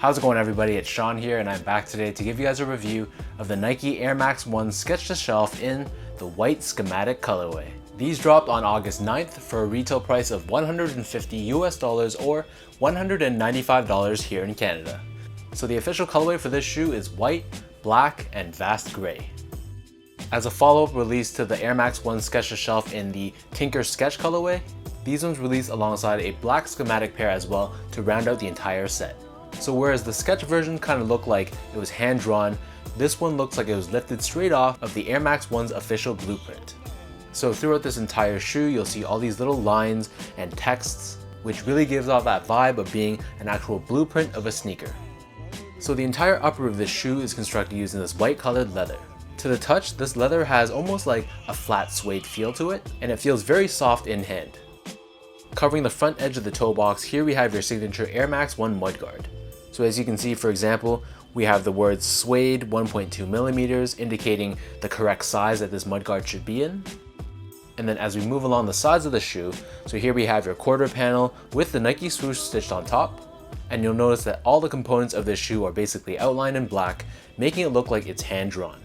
How's it going, everybody? It's Sean here, and I'm back today to give you guys a review of the Nike Air Max 1 Sketch to Shelf in the white Schematic colorway. These dropped on August 9th for a retail price of $150 US or $195 here in Canada. So the official colorway for this shoe is white, black, and vast gray. As a follow-up release to the Air Max 1 Sketch to Shelf in the Tinker Sketch colorway, these ones released alongside a black Schematic pair as well to round out the entire set. So whereas the Sketch version kind of looked like it was hand-drawn, this one looks like it was lifted straight off of the Air Max 1's official blueprint. So throughout this entire shoe, you'll see all these little lines and texts, which really gives off that vibe of being an actual blueprint of a sneaker. So the entire upper of this shoe is constructed using this white colored leather. To the touch, this leather has almost like a flat suede feel to it, and it feels very soft in hand. Covering the front edge of the toe box, here we have your signature Air Max 1 mudguard. So as you can see, for example, we have the words suede 1.2 millimeters, indicating the correct size that this mudguard should be in. And then as we move along the sides of the shoe, so here we have your quarter panel with the Nike swoosh stitched on top. And you'll notice that all the components of this shoe are basically outlined in black, making it look like it's hand drawn.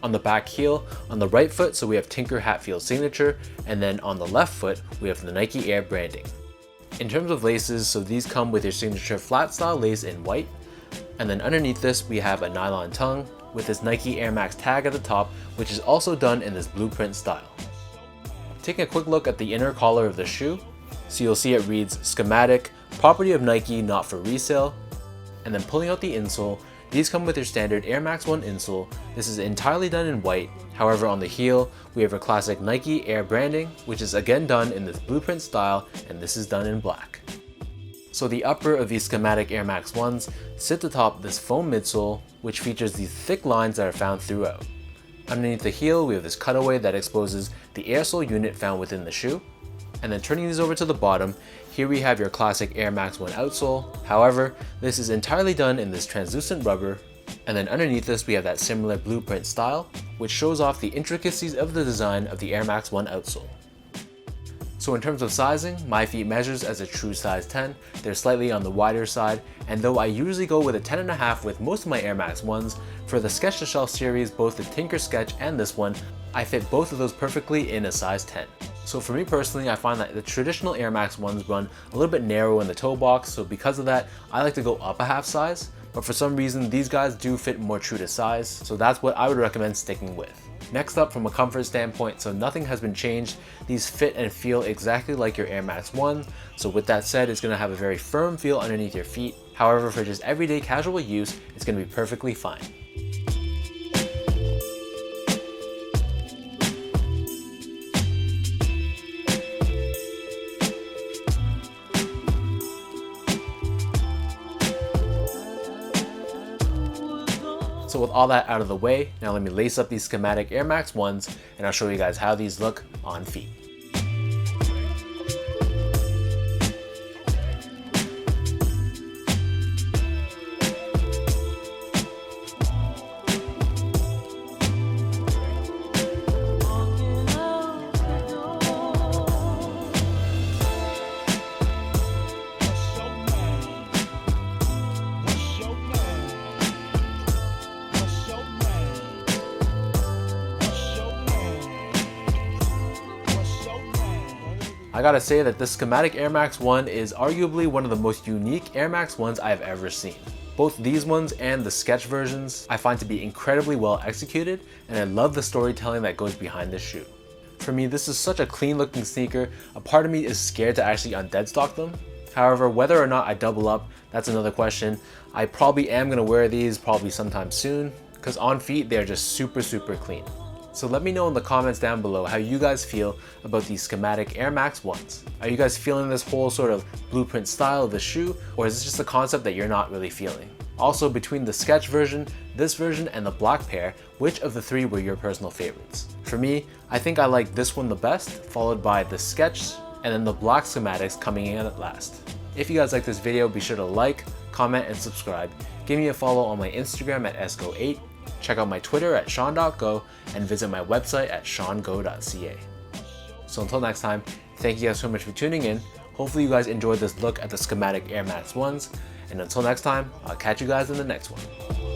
On the back heel, on the right foot, so we have Tinker Hatfield signature, and then on the left foot, we have the Nike Air branding. In terms of laces, so these come with your signature flat style lace in white, and then underneath this we have a nylon tongue with this Nike Air Max tag at the top, which is also done in this blueprint style. Taking a quick look at the inner collar of the shoe, so you'll see it reads Schematic, property of Nike, not for resale. And then pulling out the insole, these come with your standard Air Max 1 insole. This is entirely done in white. However, on the heel, we have a classic Nike Air branding, which is again done in this blueprint style, and this is done in black. So the upper of these Schematic Air Max 1s sit atop this foam midsole, which features these thick lines that are found throughout. Underneath the heel, we have this cutaway that exposes the air sole unit found within the shoe. And then turning these over to the bottom, here we have your classic Air Max 1 outsole. However, this is entirely done in this translucent rubber. And then underneath this, we have that similar blueprint style, which shows off the intricacies of the design of the Air Max 1 outsole. So in terms of sizing, my feet measures as a true size 10. They're slightly on the wider side, and though I usually go with a 10.5 with most of my Air Max 1s, for the Sketch to Shelf series, both the Tinker Sketch and this one, I fit both of those perfectly in a size 10. So for me personally, I find that the traditional Air Max 1s run a little bit narrow in the toe box, so because of that, I like to go up a half size. But for some reason, these guys do fit more true to size, so that's what I would recommend sticking with. Next up, from a comfort standpoint, so nothing has been changed. These fit and feel exactly like your Air Max 1. So with that said, it's going to have a very firm feel underneath your feet. However, for just everyday casual use, it's going to be perfectly fine. So with all that out of the way, now let me lace up these Schematic Air Max 1s, and I'll show you guys how these look on feet. I gotta say that this Schematic Air Max 1 is arguably one of the most unique Air Max 1s I've ever seen. Both these ones and the Sketch versions I find to be incredibly well executed, and I love the storytelling that goes behind this shoe. For me, this is such a clean looking sneaker, a part of me is scared to actually undeadstock them. However, whether or not I double up, that's another question. I probably am gonna wear these probably sometime soon, because on feet they're just super clean. So let me know in the comments down below how you guys feel about these Schematic Air Max 1s. Are you guys feeling this whole sort of blueprint style of the shoe, or is this just a concept that you're not really feeling? Also, between the Sketch version, this version, and the black pair, which of the three were your personal favorites? For me, I think I like this one the best, followed by the Sketch, and then the black Schematics coming in at last. If you guys like this video, be sure to like, comment, and subscribe. Give me a follow on my Instagram at esgo8. Check out my Twitter at sean.go and visit my website at seango.ca. So until next time, thank you guys so much for tuning in. Hopefully you guys enjoyed this look at the Schematic Air Max 1s, and until next time, I'll catch you guys in the next one.